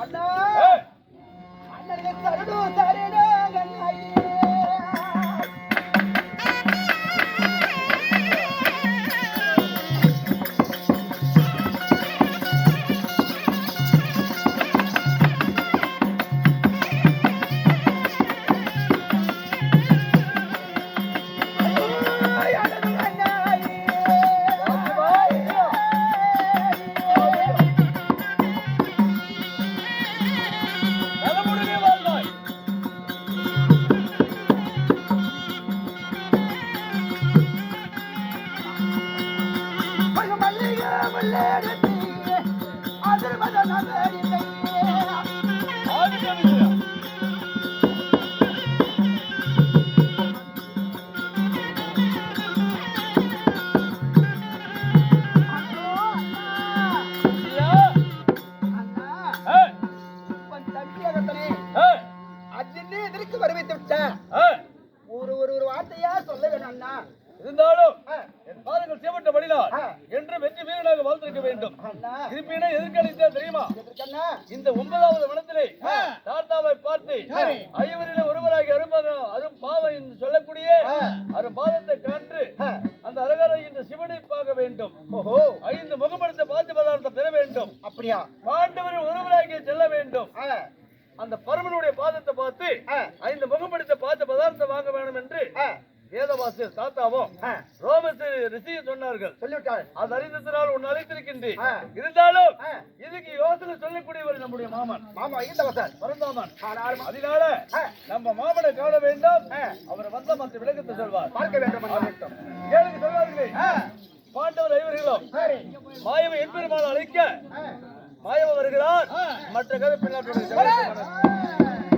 அண்ணா அண்ணனுக்கு சரடு சரடு கண்ணாயி இருந்தாலும் என் பாதங்கள் சேவட்டபடினால் என்று வெற்றி வீரனாக வாழ்ந்திருக்க வேண்டும். இருப்பினை எதிர்கழித்தா தெரியுமா? இந்த 9வது வனத்திலே தாத்தாவை பார்த்து ஐவரில் ஒருவராகி அரும் பாவம் என்று சொல்லக்கூடிய அரும் பாதத்தை கான்று அந்த அழகரை இந்த சிவனை பார்க்க வேண்டும். 5 முகப்படுத்த பாத்திய பதார்த்தம் பெற வேண்டும். அப்படியா? பாண்டவரில் ஒருவராகி செல்ல வேண்டும். அந்த பரமனுடைய பாதத்தை பார்த்து 5 முகப்படுத்த பாத்திய பதார்த்தம் வாங்க வேண்டும் என்று வேதவாசியர் தாத்தாவும் ரோமத்து ரிஷி சொன்னார்கள். சொல்லிவிட்டார். அது அறிந்ததனால் உன்னை அழைத்திருக்கின்றேன். இருந்தாலும் இதுக்கு யோசனை சொல்லக்கூடியவர் நம்முடைய மாமன். மாமா ஈந்தவசன் பரந்தாமன். அதனால நம்ம மாமனை காண வேண்டும். அவர் வந்த மற்ற விளக்கத்தை சொல்வார். பார்க்க வேண்டும். ஏழுக்கு சொல்வார்களே பாண்டவர் ஐவர்களும் மாயவை என்பெருமாள் அழைக்க மாயவ வருகிறார். மற்ற கதை பின்னாடி